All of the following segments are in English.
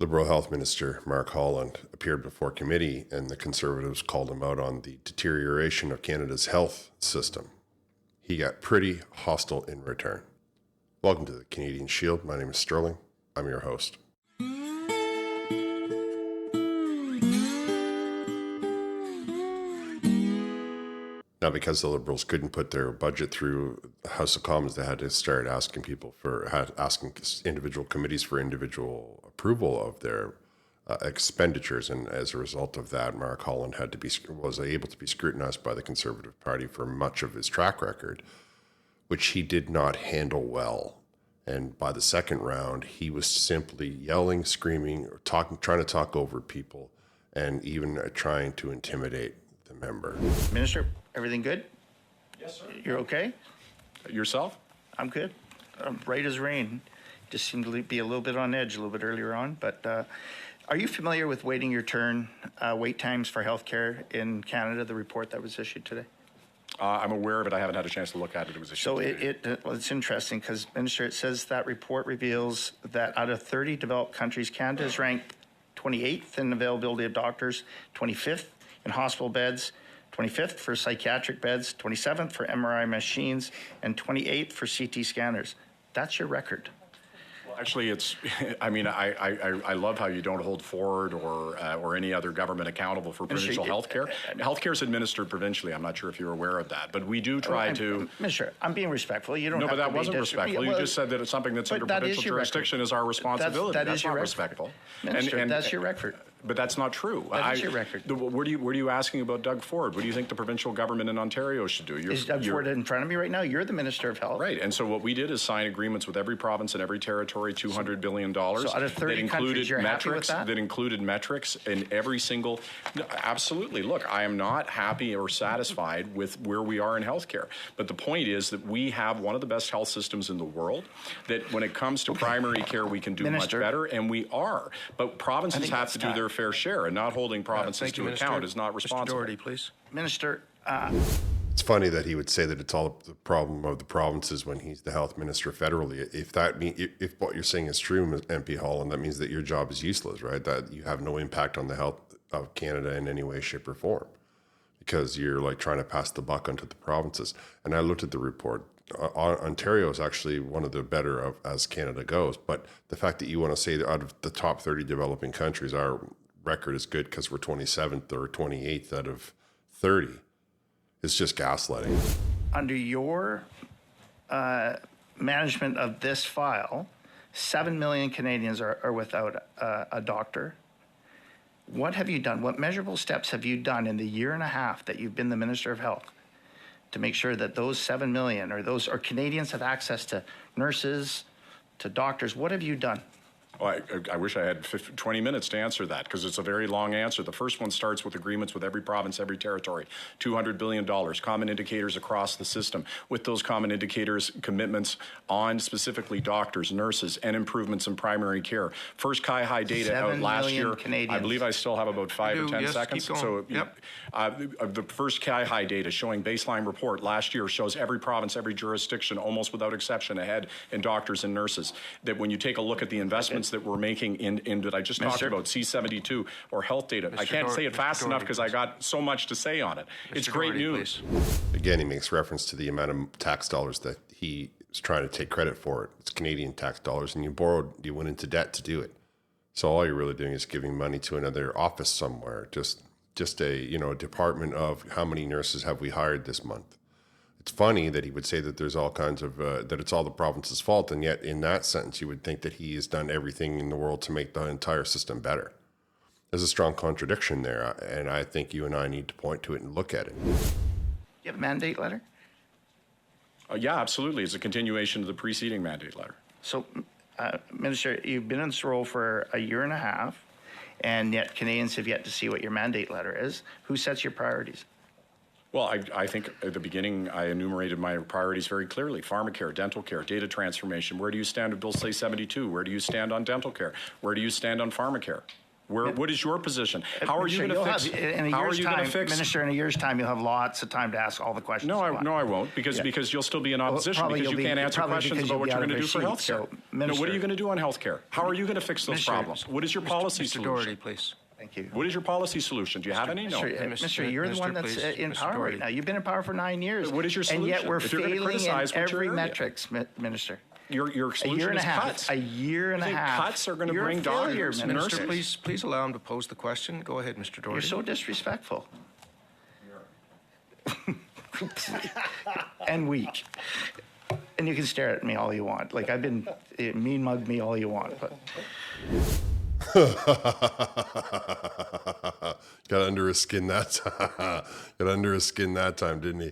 Liberal Health Minister Mark Holland appeared before committee, and the Conservatives called him out on the deterioration of Canada's health system. He got pretty hostile in return. Welcome to the Canadian Shield. My name is Sterling. I'm your host. Now, because the Liberals couldn't put their budget through the House of Commons, they had to start asking individual committees for individual approval of their expenditures, and as a result of that, Mark Holland was able to be scrutinized by the Conservative Party for much of his track record, which he did not handle well. And by the second round, he was simply yelling, screaming, trying to talk over people, and even trying to intimidate the member. Minister, everything good? Yes, sir. You're okay? Yourself? I'm good. I'm bright as rain. Just seemed to be a little bit on edge a little bit earlier on. But are you familiar with waiting your turn, wait times for healthcare in Canada, the report that was issued today? I'm aware of it. I haven't had a chance to look at it. It was issued today. Well, it's interesting because, Minister, it says that report reveals that out of 30 developed countries, Canada is ranked 28th in availability of doctors, 25th in hospital beds, 25th for psychiatric beds, 27th for MRI machines, and 28th for CT scanners. That's your record. Well, actually, I love how you don't hold Ford or any other government accountable for provincial health care. Health care is administered provincially. I'm not sure if you're aware of that, but we do try to. Minister, I'm being respectful. You don't. No, have but to that wasn't respectful. You just said that it's something that's under provincial jurisdiction is our responsibility. That's not respectful. Minister, that's your record. But that's not true. That is your record. What are you asking about Doug Ford? What do you think the provincial government in Ontario should do? Is Doug Ford in front of me right now? You're the Minister of Health. Right. And so what we did is sign agreements with every province and every territory, $200 billion. So out of 30 countries, you're happy with that? That included metrics in every single... No, absolutely. Look, I am not happy or satisfied with where we are in healthcare. But the point is that we have one of the best health systems in the world, that when it comes to primary care, we can do much better, and we are. But provinces have to do their fair share, and not holding provinces to account is not responsible. Mr. Doherty, please. Minister, It's funny that he would say that it's all the problem of the provinces when he's the health minister federally. If what you're saying is true, MP Holland, that means that your job is useless, right? That you have no impact on the health of Canada in any way, shape, or form, because you're like trying to pass the buck onto the provinces. And I looked at the report. Ontario is actually one of the better as Canada goes. But the fact that you want to say that out of the top 30 developing countries, our record is good because we're 27th or 28th out of 30 is just gaslighting. Under your management of this file, 7 million Canadians are without a doctor. What have you done? What measurable steps have you done in the year and a half that you've been the Minister of Health to make sure that those 7 million or Canadians have access to nurses, to doctors? What have you done? Well, I wish I had 20 minutes to answer that, because it's a very long answer. The first one starts with agreements with every province, every territory, $200 billion, common indicators across the system. With those common indicators, commitments on specifically doctors, nurses, and improvements in primary care. First High data out last year. Canadians. I believe I still have about 5 or 10 yes, seconds. keep going. So the first High data showing baseline report last year shows every province, every jurisdiction, almost without exception, ahead in doctors and nurses. That when you take a look at the investments that we're making in that I just talked about, C72 or health data. I can't say it fast enough because I got so much to say on it. It's great news. Again, he makes reference to the amount of tax dollars that he is trying to take credit for it. It's Canadian tax dollars, and you went into debt to do it. So all you're really doing is giving money to another office somewhere, just a department of how many nurses have we hired this month. It's funny that he would say that there's all kinds of, that it's all the province's fault, and yet in that sentence you would think that he has done everything in the world to make the entire system better. There's a strong contradiction there, and I think you and I need to point to it and look at it. You have a mandate letter? Yeah, absolutely. It's a continuation of the preceding mandate letter. So, Minister, you've been in this role for a year and a half, and yet Canadians have yet to see what your mandate letter is. Who sets your priorities? Well, I think at the beginning I enumerated my priorities very clearly. Pharmacare, dental care, data transformation. Where do you stand with Bill C-72? Where do you stand on dental care? Where do you stand on pharmacare? What is your position? How are you going to fix? How are you going to fix? Minister, in a year's time, you'll have lots of time to ask all the questions. No, I won't, because you'll still be in opposition because you can't answer questions about what you're going to do for healthcare. So, no, what are you going to do on healthcare? How are you going to fix those Minister, problems? What is your policy Mr. solution? Doherty, please. Thank you. What is your policy solution? Do you have any? No. Minister, you're the one that's in power right now. You've been in power for 9 years. What is your solution? And yet we're If you're gonna failing criticize, in what's your every area? metrics, Minister. Your A solution year and a is half. cuts. A year and a You think half. cuts are going to You're bring a failure, doctors and Minister. nurses? Please allow him to pose the question. Go ahead, Mr. Doherty. You're so disrespectful. And weak. And you can stare at me all you want. Like mean mug me all you want. But Got under his skin that time. Got under his skin that time, didn't he?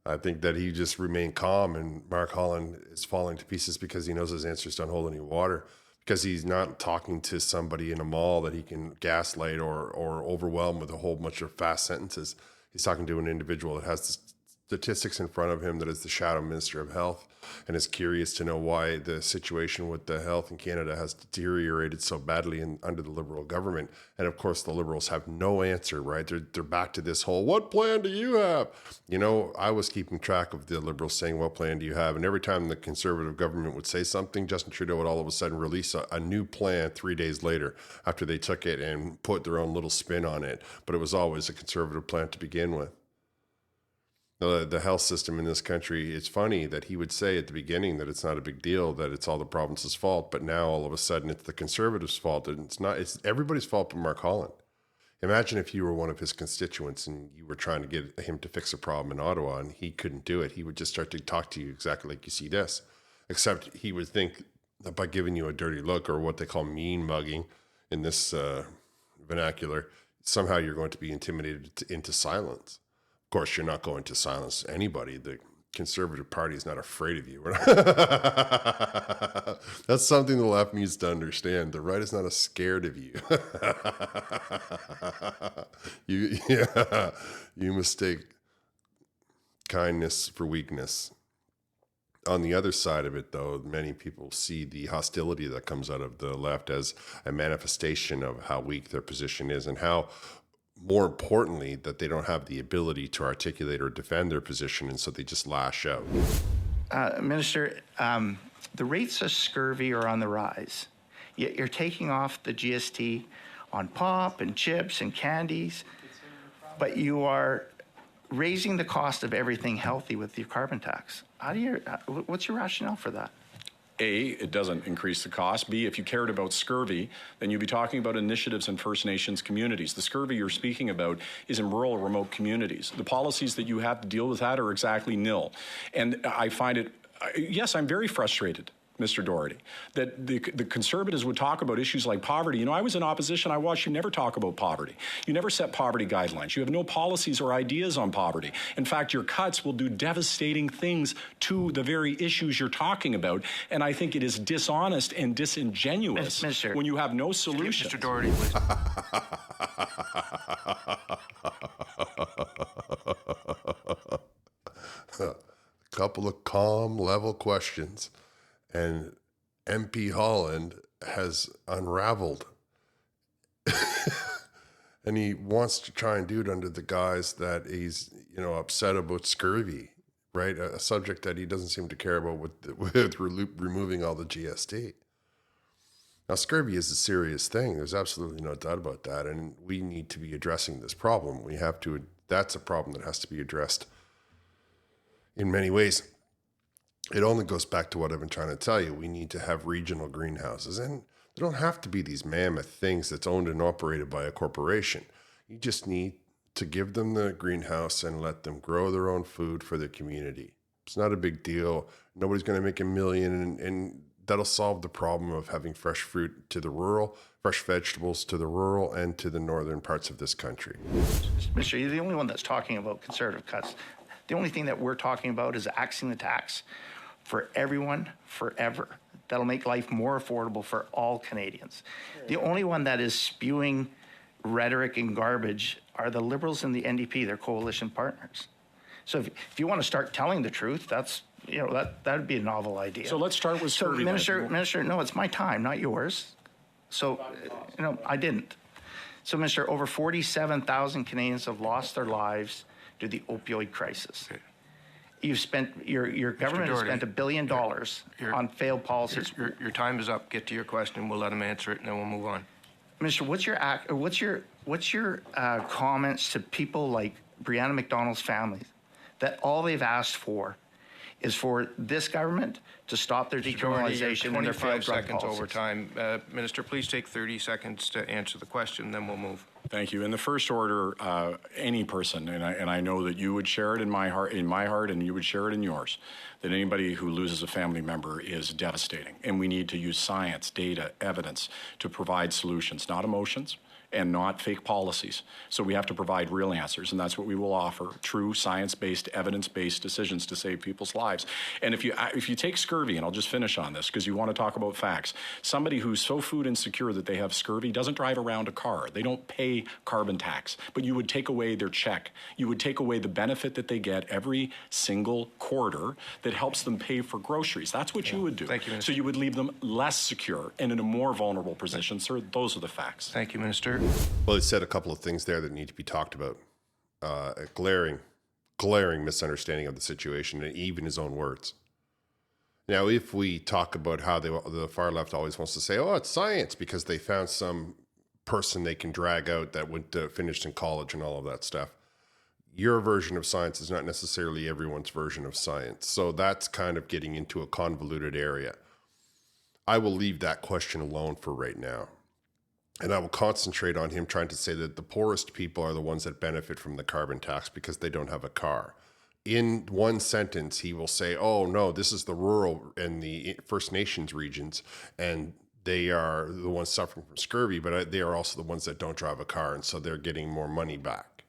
I think that he just remained calm, and Mark Holland is falling to pieces because he knows his answers don't hold any water, because he's not talking to somebody in a mall that he can gaslight or overwhelm with a whole bunch of fast sentences. He's talking to an individual that has the statistics in front of him, that is the shadow minister of health, and is curious to know why the situation with the health in Canada has deteriorated so badly under the Liberal government. And of course, the Liberals have no answer, right? They're back to this whole, what plan do you have? You know, I was keeping track of the Liberals saying, what plan do you have? And every time the Conservative government would say something, Justin Trudeau would all of a sudden release a new plan 3 days later after they took it and put their own little spin on it. But it was always a Conservative plan to begin with. The health system in this country, it's funny that he would say at the beginning that it's not a big deal, that it's all the province's fault, but now all of a sudden it's the Conservatives' fault, and it's not. It's everybody's fault but Mark Holland. Imagine if you were one of his constituents and you were trying to get him to fix a problem in Ottawa and he couldn't do it. He would just start to talk to you exactly like you see this, except he would think that by giving you a dirty look, or what they call mean mugging in this vernacular, somehow you're going to be intimidated into silence. Of course, you're not going to silence anybody. The Conservative Party is not afraid of you. That's something the left needs to understand. The right is not scared of you. You mistake kindness for weakness. On the other side of it, though, many people see the hostility that comes out of the left as a manifestation of how weak their position is, and how, more importantly, that they don't have the ability to articulate or defend their position, and so they just lash out. Minister, the rates of scurvy are on the rise. Yet you're taking off the GST on pop and chips and candies, but you are raising the cost of everything healthy with your carbon tax. What's your rationale for that? A, it doesn't increase the cost. B, if you cared about scurvy, then you'd be talking about initiatives in First Nations communities. The scurvy you're speaking about is in rural, remote communities. The policies that you have to deal with that are exactly nil. And I find it, yes, I'm very frustrated, Mr. Doherty, that the Conservatives would talk about issues like poverty. You know, I was in opposition. I watched you never talk about poverty. You never set poverty guidelines. You have no policies or ideas on poverty. In fact, your cuts will do devastating things to the very issues you're talking about. And I think it is dishonest and disingenuous when you have no solution. Mr. Doherty, please. Couple of calm, level questions, and MP Holland has unraveled. And he wants to try and do it under the guise that he's, upset about scurvy, right? A subject that he doesn't seem to care about with removing all the GST. Now, scurvy is a serious thing. There's absolutely no doubt about that. And we need to be addressing this problem. That's a problem that has to be addressed in many ways. It only goes back to what I've been trying to tell you. We need to have regional greenhouses, and they don't have to be these mammoth things that's owned and operated by a corporation. You just need to give them the greenhouse and let them grow their own food for their community. It's not a big deal. Nobody's going to make $1 million, and that'll solve the problem of having fresh fruit to the rural, fresh vegetables to the rural and to the northern parts of this country. Mr. You're the only one that's talking about Conservative cuts. The only thing that we're talking about is axing the tax for everyone forever. That'll make life more affordable for all Canadians. The only one that is spewing rhetoric and garbage are the Liberals and the NDP, their coalition partners. So if you want to start telling the truth, that would be a novel idea. So let's start with scurvy. Minister, no, it's my time, not yours. So, I didn't. So, Mr. Over 47,000 Canadians have lost their lives due to the opioid crisis. You've spent, your government has Doherty, spent $1 billion on failed policies. Your time is up. Get to your question. We'll let him answer it, and then we'll move on. Mr. What's your comments to people like Brianna McDonald's family that all they've asked for is for this government to stop their decriminalization and their failed 25 drug seconds policies? over time. Minister, please take 30 seconds to answer the question, then we'll move. Thank you. In the first order, any person, and I know that you would share it in my heart, and you would share it in yours, that anybody who loses a family member is devastating. And we need to use science, data, evidence to provide solutions, not emotions and not fake policies. So we have to provide real answers, and that's what we will offer: true science-based, evidence-based decisions to save people's lives. And if you take scurvy, and I'll just finish on this because you want to talk about facts, somebody who's so food insecure that they have scurvy doesn't drive around a car. They don't pay carbon tax, but you would take away their check. You would take away the benefit that they get every single quarter that helps them pay for groceries. That's what you would do. Thank you, Minister. So you would leave them less secure and in a more vulnerable position. Sir, those are the facts. Thank you, Minister. Well, he said a couple of things there that need to be talked about. A glaring misunderstanding of the situation, and even his own words. Now, if we talk about how the far left always wants to say, oh, it's science, because they found some person they can drag out that finished in college and all of that stuff. Your version of science is not necessarily everyone's version of science. So that's kind of getting into a convoluted area. I will leave that question alone for right now. And I will concentrate on him trying to say that the poorest people are the ones that benefit from the carbon tax because they don't have a car. In one sentence, he will say, oh, no, this is the rural and the First Nations regions, and they are the ones suffering from scurvy, but they are also the ones that don't drive a car, and so they're getting more money back.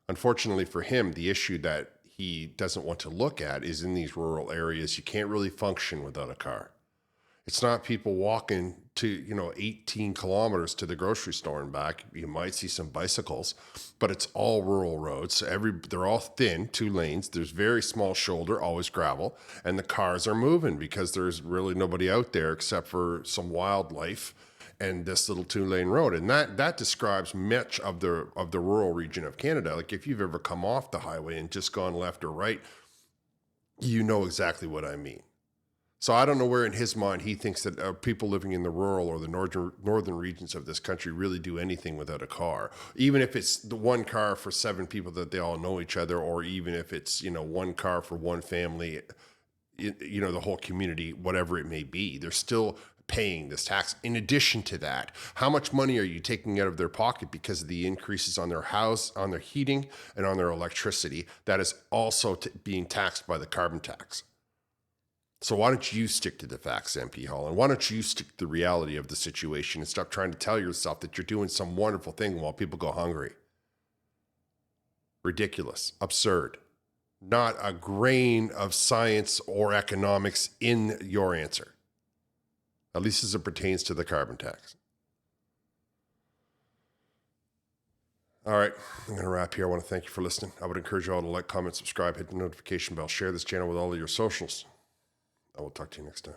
Unfortunately for him, the issue that he doesn't want to look at is in these rural areas, you can't really function without a car. It's not people walking to, 18 kilometers to the grocery store and back. You might see some bicycles, but it's all rural roads. They're all thin, 2 lanes. There's very small shoulder, always gravel, and the cars are moving because there's really nobody out there except for some wildlife and this little 2-lane road. And that describes much of the rural region of Canada. Like if you've ever come off the highway and just gone left or right, you know exactly what I mean. So I don't know where in his mind he thinks that people living in the rural or the northern regions of this country really do anything without a car. Even if it's the one car for 7 people that they all know each other, or even if it's, one car for one family, the whole community, whatever it may be, they're still paying this tax. In addition to that, how much money are you taking out of their pocket because of the increases on their house, on their heating, and on their electricity that is also being taxed by the carbon tax? So why don't you stick to the facts, MP Holland? Why don't you stick to the reality of the situation and stop trying to tell yourself that you're doing some wonderful thing while people go hungry? Ridiculous, absurd. Not a grain of science or economics in your answer, at least as it pertains to the carbon tax. All right, I'm going to wrap here. I want to thank you for listening. I would encourage you all to like, comment, subscribe, hit the notification bell, share this channel with all of your socials. I will talk to you next time.